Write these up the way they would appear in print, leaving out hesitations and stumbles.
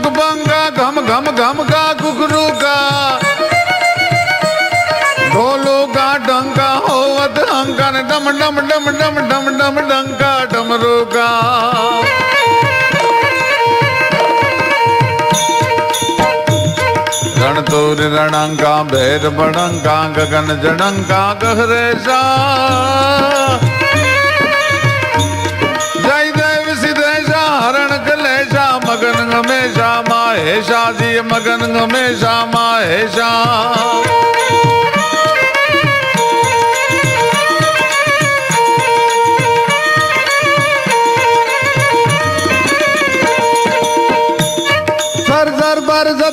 पंग पंगा घम घम घम का घुघरू का ढोलो का डंका होवत हंका डम डम डम डम डम डम डंका डमरू का रणतोर रणंका भैर बड़ंका गगन जड़ंका गहरे सा जय देव सिद्धेशा हरण कलेशा मगन गमेशा माहेशा जी मगन गमेशा माहेशा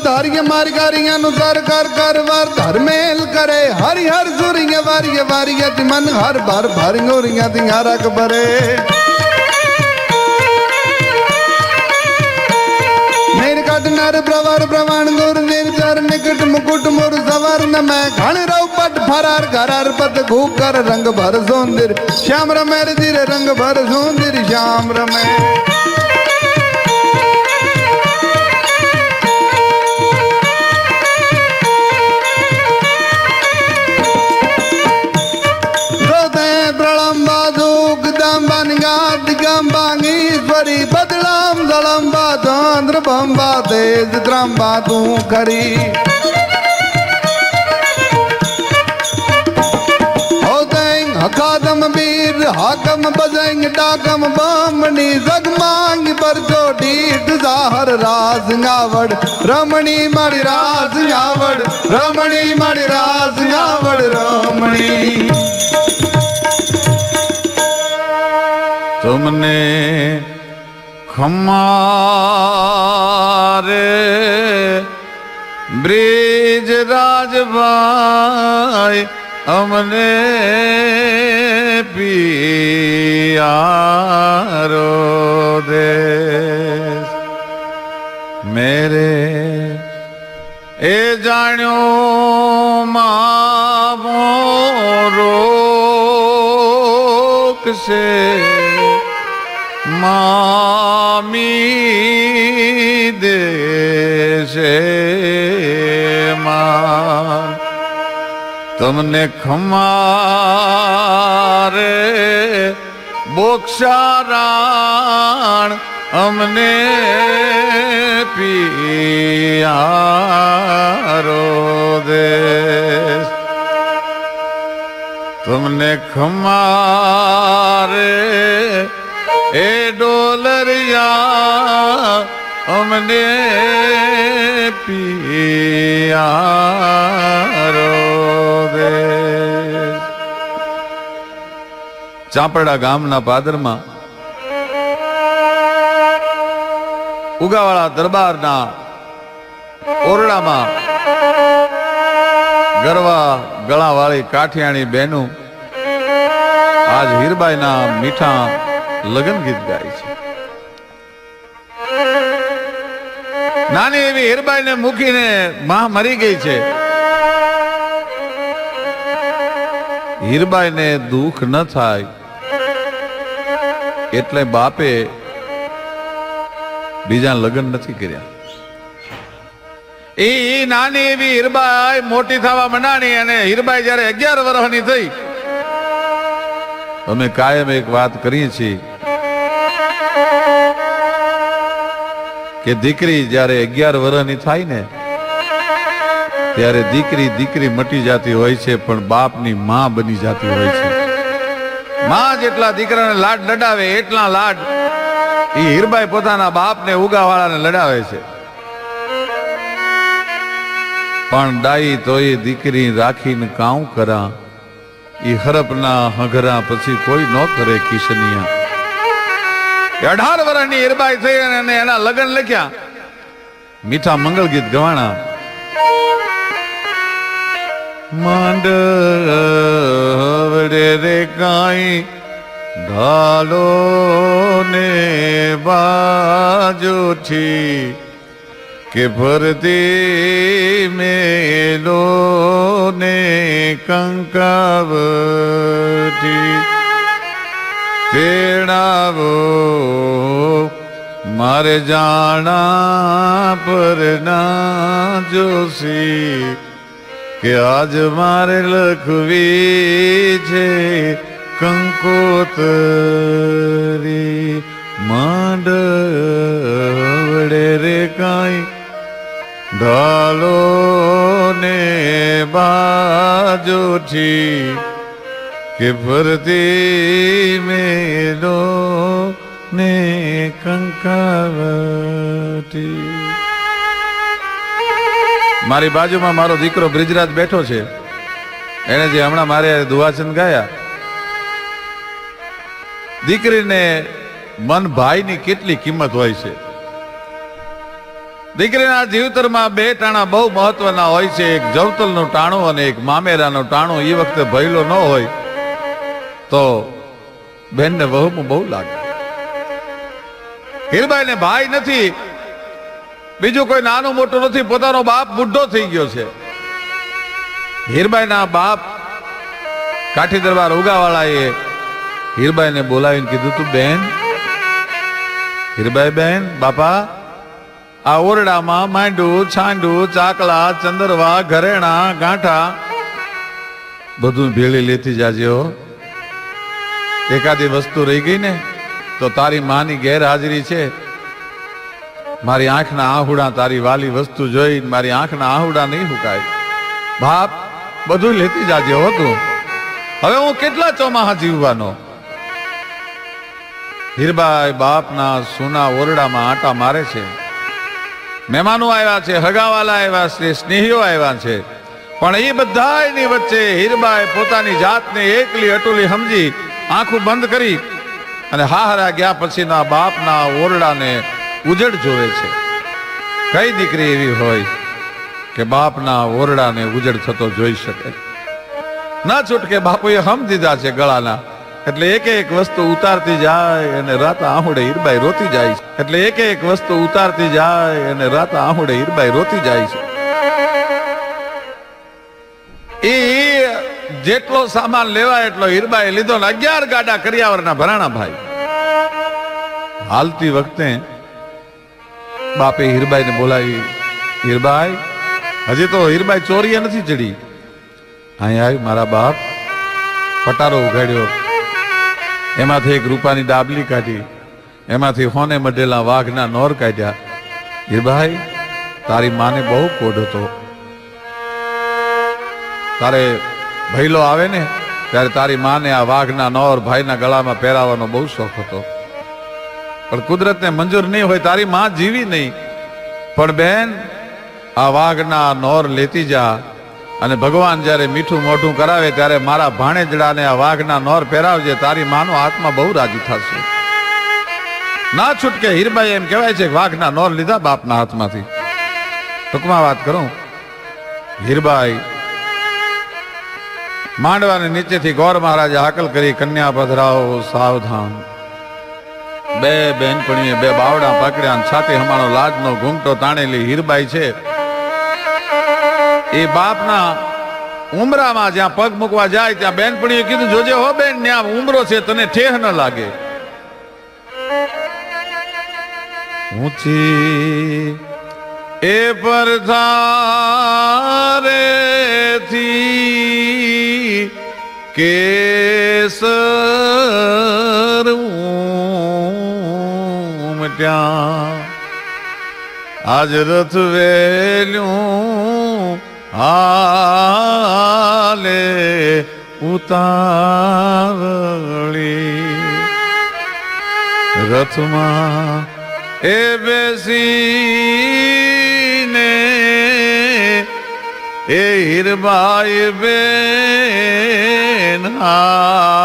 धारिय मारिया नुसार कर कर वार धर्मेल करे हरि हर सुरिय वारिय वारिय मन हर भर भरियोरिया दियारा कबरे मेरे कट नर प्रवर प्रमाण गुर निर्जर निकट मुकुट मुर सवर न मैं घण रव पट फरार घरार पत घूक कर रंग भर सौंदर श्याम रमेर धीरे रंग भर सौंदर श्याम रमे दिगंबांगीश्वरी बदलाम दलंबा चंद्र बंबा तेज द्रंबा तू खरी हकादम वीर हाकम बजेंग डाकम बमनी जगमांग पर चोटी जाहर राज गावड़ रमणी माड़ी राज गावड़ रमणी माड़ी राज गावड़ रमणी तुमने खमारे ब्रिज राजभाई हमने पियारो दे मेरे ए जानो रोक से मामी देशे मान तुमने खमारे बोक्षाराण हमने पियारो देश तुमने खमारे ए डोलरिया हमने पियारो दे ચાપડા ગામના પાદરમાં ઉગાવાળા દરબારના ઓરડામાં ગરવા ગળાવાળી કાઠિયાણી બહેનું આજ હીરબાઈના મીઠા લગન ગીત ગાય છે. નાની એવી હીરબાઈ ને મૂકીને માં મરી ગઈ છે. હીરબાઈ ને દુઃખ ન થાય એટલે બાપે બીજા લગ્ન નથી કર્યા. એ નાની એવી હીરબાઈ મોટી થવા મંડાણી અને હીરબાઈ જયારે 11 વર્ષની થઈ, અમે કાયમ એક વાત કરીએ છીએ કે દીકરી જયારે 11 વર્ષની થાય ને ત્યારે દીકરી મટી જતી હોય છે, પણ બાપની માં બની જતી હોય છે. માં જેટલા દીકરાને લાડ લડાવે એટલા લાડ એ હીરબાઈ પોતાના બાપને ઉગાવાળાને લડાવે છે. પણ ડાઈ તોય દીકરી રાખીને કાઉ કરા, ઈ હરપના હઘરા પછી કોઈ ન કરે કિશનિયા. 18 વર્ષની હીરબાઈ થઈ અને એના લગ્ન લખ્યા, મીઠા મંગળ ગીત ગવાણા. માંડવડે રે કાઈ ઢાલો ને બાજુથી કે ભરતી મેલો ને કંકાવથી તેડાવો મારે જાણા પર ના જોશી કે આજ મારે લખવી છે કંકોતરી માંડવડે રે કાંઈ ઢાલો ને બાજોઠી કે ફરતી મેલો ને કંકાવટી. મારી બાજુમાં મારો દીકરો બ્રિજરાજ બેઠો છે. એને જે હમણાં મારે દુઆચંદ ગાયા, દીકરીને મન ભાઈની કેટલી કિંમત હોય છે. દીકરીના જીવતરમાં બે ટાણા બહુ મહત્વના હોય છે. એક જવતલનું ટાણું અને એક મામેરાનું ટાણું. એ વખતે ભયલો ન હોય તો બેનને વહુમાં બહુ લાગે. હીરબાઈને ભાઈ નથી, બીજું કોઈ નાનું મોટું નથી, પોતાનો બાપ બુઢો થઈ ગયો છે. હીરબાઈના બાપ કાઠી દરબાર ઉગાવાળાએ હીરબાઈને બોલાવીને કીધું, તું બેન. હીરબાઈ બેન, બાપા આ ઓરડામાં માંડું છાંડું ચાકલા ચંદરવા ઘરેણા ગાંઠા બધું ભેળી લેતી જાજો. એકાદી વસ્તુ રહી ગઈ ને તો તારી માની ગેરહાજરી છે. મારી આંખના આહુડા તારી વાલી વસ્તુ જોઈ મારી આંખના આહુડા નહીં હુકાય. બાપ બધું લેતી જાજે હો તું. હવે હું કેટલા ચોમાહા જીવવાનો. હીરબાઈ બાપના સોના ઓરડામાં આટા મારે છે. મહેમાનો આવ્યા છે, હગાવાલા આવ્યા છે, સ્નેહીઓ આવ્યા છે, પણ એ બધાની વચ્ચે હીરબાઈ પોતાની જાતને એકલી અટુલી સમજી આંખું બંધ કરી અને હાહરા ગયા પછીના બાપના ઓરડાને ઉજળ જોવે છે. કઈ દીકરી એવી હોય કે બાપના ઓરડાને ઉજળ થતો જોઈ શકે? ના છૂટકે બાપુએ હમ દીધા છે ગળાના. એટલે એક એક વસ્તુ ઉતારતી જાય અને રાત આહુડે હીરબાઈ રોતી જાય છે. એટલે એક એક વસ્તુ ઉતારતી જાય અને રાત આહુડે હીરબાઈ રોતી જાય છે. એ જેટલો સામાન લેવાય એટલો હીરબાઈ લીધો ને 11 ગાડા કરિયાવરના ભરાણા ભાઈ. હાલતી વખતે બાપે હીરબાઈને બોલાવી, હીરબાઈ હજી તો હીરબાઈ ચોરીએ નથી ચડી. અહીં આવી મારા બાપ. પટારો ઉઘાડ્યો, એમાંથી એક રૂપાની ડાબલી કાઢી, એમાંથી હોને મઢેલા વાઘના નોર કાઢ્યા. હીરબાઈ તારી માને બહુ કોઢ હતો. તારે ભૈલો આવે ને ત્યારે તારી માને આ વાઘના નોર ભાઈના ગળામાં પહેરાવાનો બહુ શોખ હતો, પણ કુદરતને મંજૂર નહીં હોય, તારી માં જીવી નહીં. પણ બેન આ વાઘના નોર લેતી જા અને ભગવાન જ્યારે મીઠું મોઢું કરાવે ત્યારે મારા ભાણેજડાને આ વાઘના નોર પહેરાવજે. તારી માનો આત્મા બહુ રાજી થશે. ના છૂટકે હીરબાઈ એમ કહેવાય છે વાઘના નોર લીધા બાપના હાથમાંથી. ટૂંકમાં વાત કરું, હીરબાઈ માંડવાની નીચેથી ગોર મહારાજે હાકલ કરી, કન્યા પધરાવો સાવધાન. બે બેનપણીએ બે બાવડા પકડ્યા, છાતી હમાણો લાજનો ઘૂંઘટો તાણેલી હીરબાઈ છે એ બાપના ઉમરામાં જ્યાં પગ મૂકવા જાય ત્યાં બેનપણીએ કીધું, જોજે હો બેન, ત્યાં ઉમરો છે, તને ઠેહ ન લાગે. ઊંચી એ પરધારેથી કેસર ઉમટ્યા, આજ રથ વેલ્યું હાલે ઉતાવળી. રથમાં એ બેસીને એ હીરબાઈ બેન હાલ્યા.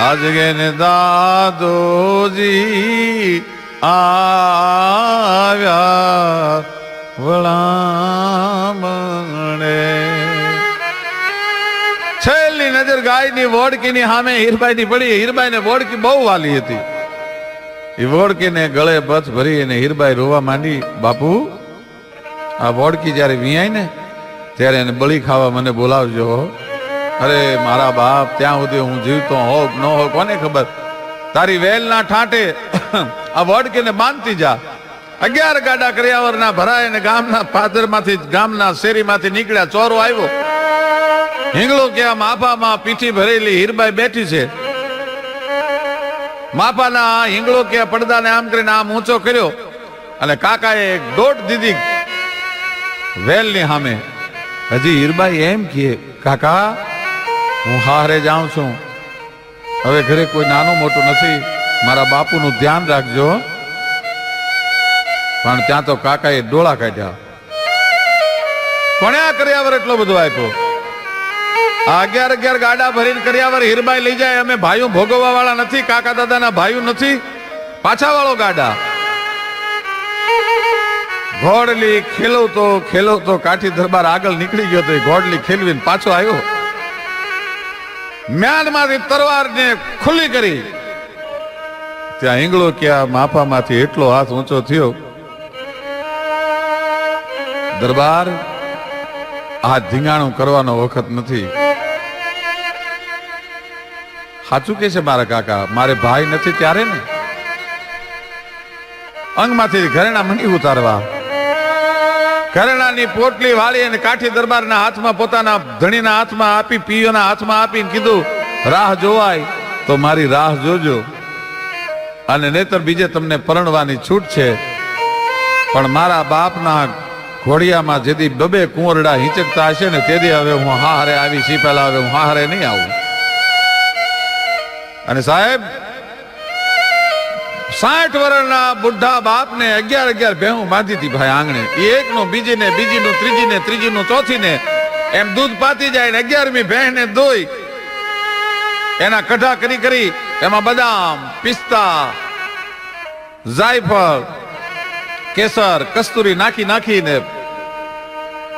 આજ ગેને દાદોજી આવ્યા વળામણે. છેલ્લી નજર ગાયની વોડકીની સામે હીરબાઈની પડી. હીરબાઈને વોડકી બહુ વાલી હતી. એ વોડકીને ગળે બથ ભરી અને હીરબાઈ રોવા માંડી. બાપુ આ વોડકી જયારે વિયાય ને ત્યારે એને બળી ખાવા મને બોલાવજો. અરે મારા બાપ, ત્યાં સુધી હું જીવતો હોઉં ન હોઉં કોને ખબર. તારી વેલના ઠાંટે આ વડકીને બાંધતી જા. 11 ગાડા કર્યાવરના ભરાય ને ગામના પાદરમાંથી ગામના શેરીમાંથી નીકળ્યા. ચોરો આવ્યો. હિંગળો કે માફામાં પીઠી ભરેલી હીરબાઈ બેઠી છે. માફાના હિંગળો કે પડદાને આમ કરીને આમ ઊંચો કર્યો અને કાકાએ દોટ દીધી વેલની સામે. હજી હીરબાઈ એમ કહે, કાકા હું હારે જાઉં છું, હવે ઘરે કોઈ નાનું મોટું નથી, મારા બાપુનું ધ્યાન રાખજો. પણ ત્યાં તો કાકાએ ડોળા કાઢ્યા. કોણે આ કર્યાવર એટલો બધો આપ્યો? 11 ગાડા ભરીને કર્યાવર હીરબાઈ લઈ જાય. અમે ભાઈઓ ભોગવવા વાળા નથી, કાકા દાદાના ભાઈઓ નથી, પાછા વાળો ગાડા. ઘોડલી ખેલવતો કાઠી દરબાર આગળ નીકળી ગયો તો ઘોડલી ખેલવીને પાછો આવ્યો. મ્યાનમાંથી તરવારને ખુલ્લી કરી. ત્યાં હિંગળો ક્યાં માફામાંથી એટલો હાથ ઊંચો થયો, દરબાર આ ધીંગાણું કરવાનો વખત નથી. સાચું કે છે મારા કાકા, મારે ભાઈ નથી ત્યારે ને. અંગમાંથી ઘરેણા મંડી ઉતારવા. ઘરેણાની પોટલી વાળી અને કાઠી દરબારના હાથમાં, પોતાના ધણીના હાથમાં આપી, પીઓના હાથમાં આપીને કીધું, રાહ જોવાય તો મારી રાહ જોજો, અને નહીતર બીજે તમને પરણવાની છૂટ છે. પણ મારા બાપના ઘોડિયામાં જેથી 2 કુંવરડા હિંચકતા હશે ને તેથી હવે હું હારે આવી છી, પહેલા હવે હું હારે નહીં આવું. અને સાહેબ 60 વર્ષના બુઢા બાપને 11 ભેહું બાંધી હતી ભાઈ આંગણે. એ એકનું બીજીને, બીજીનું ત્રીજીને, ત્રીજીનું ચોથીને એમ દૂધ પાતી જાય ને 11મી ભેંને દોઈ એના કઢા કરી એમાં બદામ, પિસ્તા, જાયફળ, કેસર, કસ્તુરી નાખીને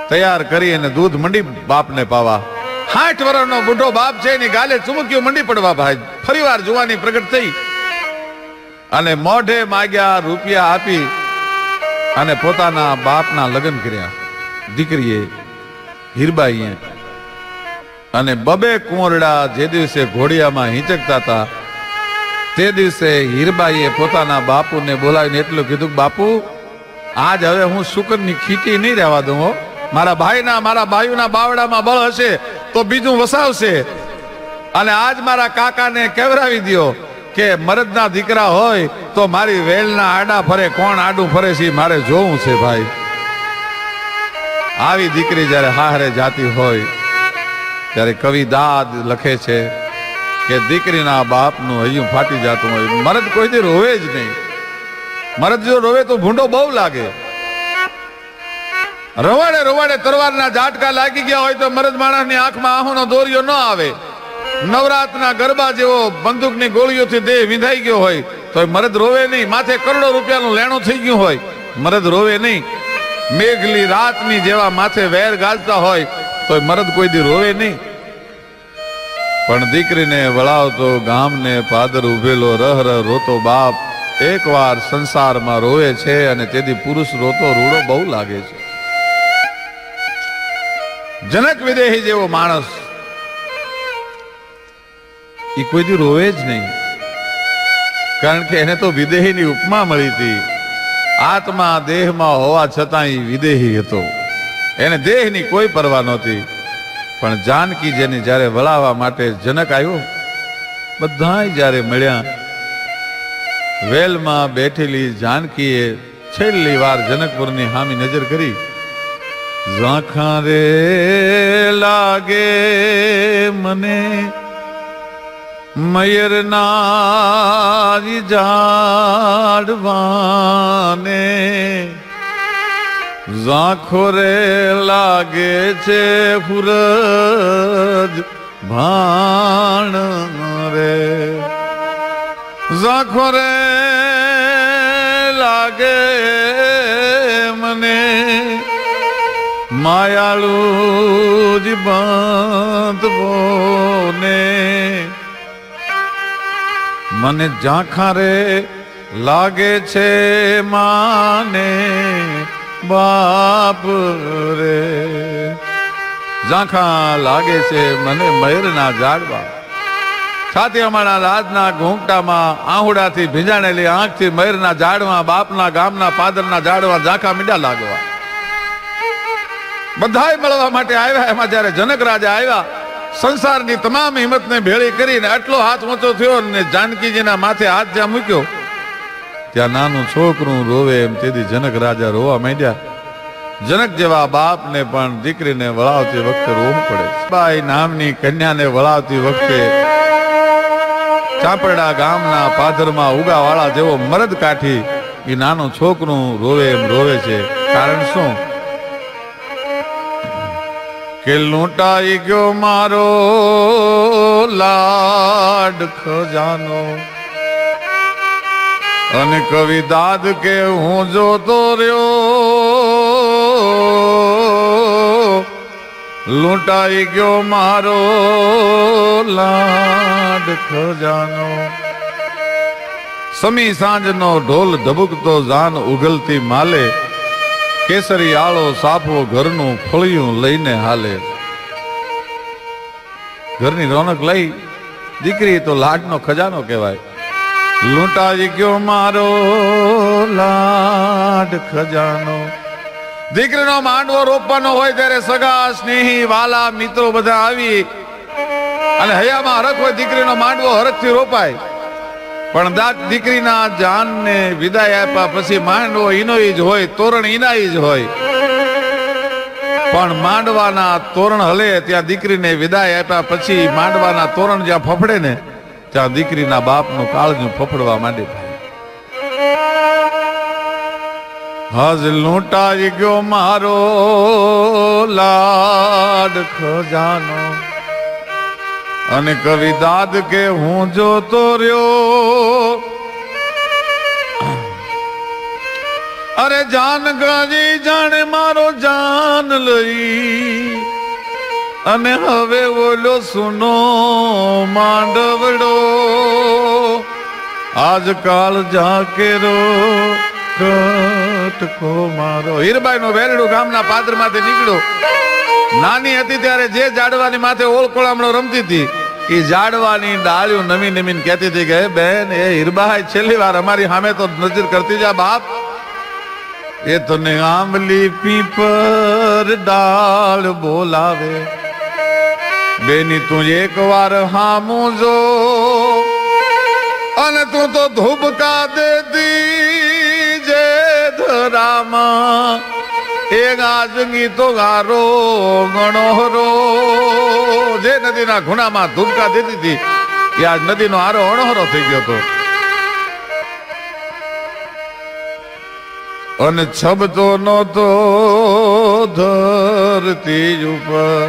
તૈયાર કરી અને દૂધ મંડી બાપને પાવા. 60 વર્ષનો બુઢો બાપ છે, એની ગાલે ચુમકીઓ મંડી પડવા ભાઈ. ફરીવાર જુવાની પ્રગટ થઈ અને મોઢે માગ્યા રૂપિયા આપી અને પોતાના બાપના લગ્ન કર્યા દીકરીએ હીરબાઈએ. અને 2 કુંવરડા જે દિવસે ઘોડિયામાં હિંચકતા હતા તે દિવસે હીરબાઈએ પોતાના બાપુને બોલાવીને એટલું કીધું, બાપુ આજ હવે હું શુકરની ખીટી નહીં રહેવા દઉં. મારા ભાઈના, મારા ભાઈઓના બાવડામાં બળ હશે તો બીજું વસાવશે. અને આજ મારા કાકાને કેવરાવી દો કે મરદના દીકરા હોય તો મારી વેલના આડા ફરે, કોણ આડું ફરે છે મારે જોવું છે ભાઈ. આવી દીકરી જ્યારે હારે જાતી હોય ત્યારે કવિ દાદ લખે છે કે દીકરીના બાપનું હૈયું ફાટી જતું હોય. મરદ કોઈ દી રોવે જ નહીં. મરદ જો રોવે તો ભૂંડો બહુ લાગે. રવાડે તરવારના ઝાટકા લાગી ગયા હોય તો મરદ માણસની આંખમાં આંખનો દોરિયો ન આવે. નવરાતના ગરબા જેવો બંદૂકની ગોળીઓથી દેહ વિંધાઈ ગયો હોય તો મરદ રોવે નહીં. માથે કરોડો રૂપિયાનું લેણું થઈ ગયું હોય, મરદ રોવે નહીં. મેઘલી રાતની જેવા માથે વેર ગાજતા હોય તો મરદ કોઈ દી રોવે નહીં. પણ દીકરીને વળાવતો ગામને પાદર ઉભેલો રહ રોતો બાપ એકવાર સંસારમાં રોવે છે અને તેથી પુરુષ રોતો રૂડો બહુ લાગે છે. જનક વિદેહી જેવો માણસ એ કોઈ દી રોવે જ નહીં, કારણ કે એને તો વિદેહીની ઉપમા મળી હતી. આત્મા દેહમાં હોવા છતાં એ વિદેહી હતો. એને દેહની કોઈ પરવા નહોતી. પણ જાનકી જેને જ્યારે વળાવવા માટે જનક આવ્યો, બધાય જ્યારે મળ્યા, વેલમાં બેઠેલી જાનકીએ છેલ્લી વાર જનકપુરની સામી નજર કરી. ઝાંખા રે લાગે મને મયરના ઝાડવાને, ઝાંખો રે લાગે છે હુરજ ભાણ રે, ઝાંખો રે લાગે મને માયાળુ જ બાંધવો ને, મને ઝાંખા રે લાગે છે માને બાપ રે, ઝાંખા લાગે છે મને મયરના ઝાડવા. છાતીમાના લાજના ઘૂંઘટામાં આહુડાથી ભીંજાણેલી આંખથી મયરના ઝાડમાં બાપના ગામના પાદરના ઝાડમાં ઝાંખા મીંડા લાગવા બધાય મળવા માટે આવ્યા. એમાં જ્યારે જનક રાજા આવ્યા, સંસારની તમામ હિંમતને ભેળી કરીને આટલો હાથ ઊંચો થયો ને જાનકીજીના માથે હાથ જ્યાં મૂક્યો ત્યાં નાનું છોકરું રોવે એમ તેથી જનક રાજા રોવા માંડ્યા. જનક જેવા બાપને પણ દીકરીને વળાવતી વખતે રોવું પડે. બાઈ નામની કન્યાને વળાવતી વખતે ચાપરડા ગામના પાદરમાં ઉગાવાળા જેવો મરદ કાઠી એ નાનું છોકરું રોવે એમ રોવે છે. કારણ શું કે લૂંટાઈ ગયો મારો લાડ ખજાનો અને કવિ દાદ કે હું જોતો રહ્યો લૂંટાઈ ગયો મારો લાડ ખજાનો. સમી સાંજનો ઢોલ ધબકતો જાન ઉગલતી માલે કેસરી આળો સાફો ઘરનું ફળિયું લઈને હાલે. ઘરની રોનક લઈ દીકરી તો લાડનો ખજાનો કહેવાય. લૂંટાઈ ગયો મારો લાડ ખજાનો. દીકરીનો માંડવો રોપવાનો હોય ત્યારે સગા સ્નેહી વાલા મિત્રો બધા આવી અને હૈયામાં હરખ હોય દીકરીનો માંડવો હરખથી રોપાય. પણ દીકરીના જાનને વિદાય આપ્યા પછી માંડવો ઈનો જ હોય, તોરણ ઈના જ હોય. પણ માંડવાના તોરણ હલે ત્યાં દીકરીને વિદાય આપ્યા પછી માંડવાના તોરણ જ્યાં ફફડે ને ત્યાં દીકરીના બાપનું કાળજું ફફડવા માંડે. હજ લૂંટાઈ ગયો મારો લાડ ખજાનો અને કવિ દાદ કે હું જોતો રહ્યો. અરે જાન ગાજી જાણે મારો જાન લઈ અને હવે બોલો સુનો માંડવડો આજકાલ જાકેરો કટકો મારો. હીરબાઈ નો વેરડું ગામના પાદરમાંથી નીકળ્યો. નાની હતી ત્યારે જે ઝાડવાની માથે ઓળખોળામણો રમતી હતી એ ઝાડવાની ડાળીઓ નમી નમીને કહેતી હતી કે બેન એ હીરબાઈ છેલ્લી વાર અમારી સામે તો નજર કરતી જા બાપ. એ તને આંબલી પીપર ડાળ બોલાવે બેની તું એક વાર હામું જો અને તું તો ધુબકા દેતી જે ધરામાં એ ગાજંગી તો ગારો ગણોરો. જે નદીના ખૂણામાં ધુબકા દેતી હતી એ આજ નદીનો આરો અણહોરો થઈ ગયો હતો. અને છબતો નહોતો ધરતી ઉપર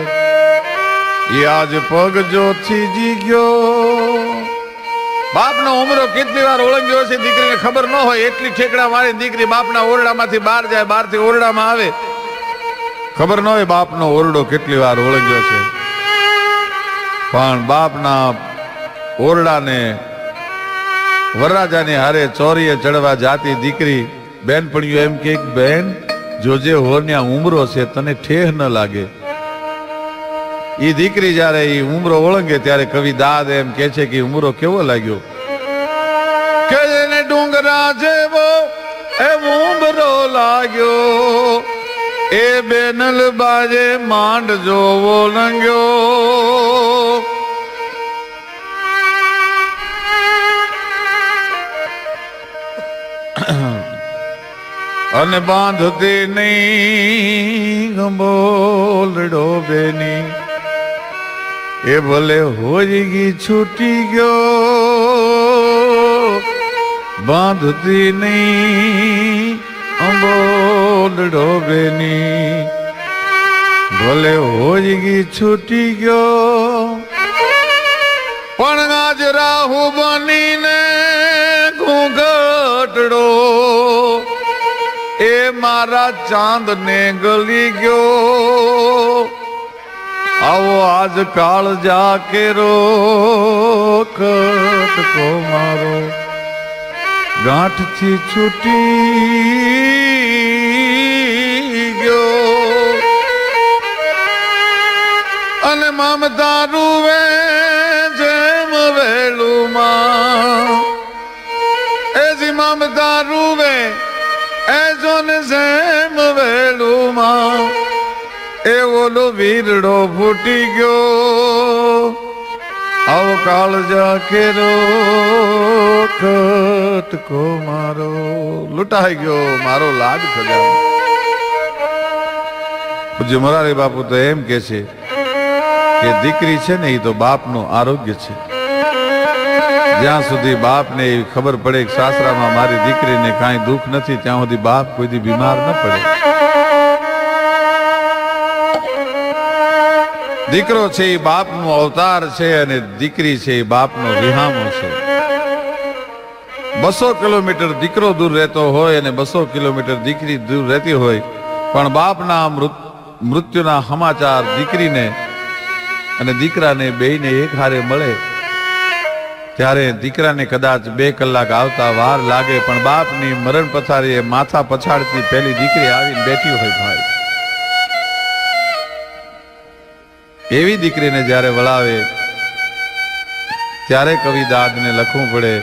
એ આજ પગ જો થીજી ગયો. બાપનો ઉમરો કેટલી વાર ઓળંગ્યો છે દીકરીને ખબર ન હોય એટલી ઠેકડા મારી દીકરી બાપના ઓરડામાંથી બહાર જાય, બહારથી ઓરડામાં આવે ખબર ન હોય બાપનો ઓરડો કેટલી વાર ઓળંગ્યો છે. પણ બાપના ઓરડાને વરરાજાની હારે ચોરીએ ચડવા જાતી દીકરી બેનપણીઓ એમ કે બેન જોજે હોર્યા ઉમરો છે તને ઠેહ ન લાગે. ઈ દીકરી જયારે ઈ ઉમરો ઓળંગે ત્યારે કવિ દાદ એમ કે છે કે ઉમરો કેવો લાગ્યો કે એને ડુંગરા જેવો એ ઉમરો લાગ્યો એ બેનલ બાજે માંડ જોવો લંગ્યો. અને બાંધતી નહીં ગંબોલડો બેની એ ભલે હોઈ ગઈ છૂટી ગયો બાંધતી નહીં અંબોલડો બેની ભલે હોઈ ગઈ છૂટી ગયો પણ આજ રાહુ બનીને ઘૂંઘટડો એ મારા ચાંદ ને ગલી ગયો. આવો આજ કાળ જાકેરો કટકો મારો ગાંઠથી છૂટી ગયો અને મમતા રૂવે જેમ વે બોલો વીરડો ફૂટી ગયો અવકાળ જાકેરો કટકો મારો લૂંટાઈ ગયો મારો લાડ ખજાનો. પૂજ્ય મોરારી બાપુ તો એમ કે છે કે દીકરી છે ને એ તો બાપનું આરોગ્ય છે. જ્યાં સુધી બાપને એવી ખબર પડે કે સાસરામાં મારી દીકરીને કાંઈ દુઃખ નથી ત્યાં સુધી બાપ કોઈ દી બીમાર ન પડે. દીકરો છે એ બાપનો અવતાર છે અને દીકરી છે એ બાપનો વિહામો છે. 200 કિલોમીટર દીકરો દૂર રહેતો હોય અને 200 કિલોમીટર દીકરી દૂર રહેતી હોય પણ બાપના મૃત્યુના સમાચાર દીકરીને અને દીકરાને બેયને એક હારે મળે ત્યારે દીકરાને કદાચ 2 કલાક આવતા વાર લાગે પણ બાપની મરણ પથારીએ માથા પછાડતી પહેલી દીકરી આવીને બેઠી હોય ભાઈ. એવી દીકરીને જ્યારે વળાવે ત્યારે કવિ દાદને લખવું પડે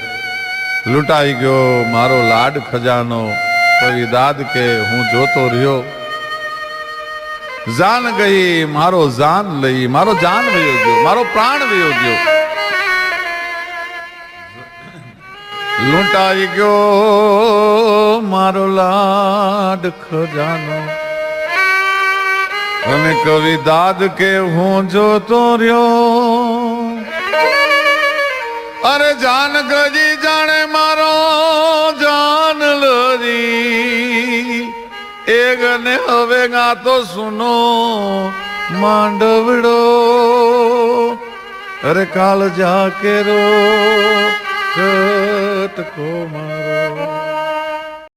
લૂંટાઈ ગયો મારો લાડ ખજાનો. કવિ દાદ કે હું જોતો રહ્યો જાન ગઈ મારો જાન લઈ મારો જાન વયો ગયો મારો પ્રાણ વયો ગયો. લૂંટાઈ ગયો મારો લાડ ખજાનો. અને કવિ દાદ કે હું જોતો રહ્યો અરે જાન ગજી જાણે મારો જાન લરી એક ને હવે ગાતો સુનો માંડવડો. અરે કાલ જાકેરો કટકો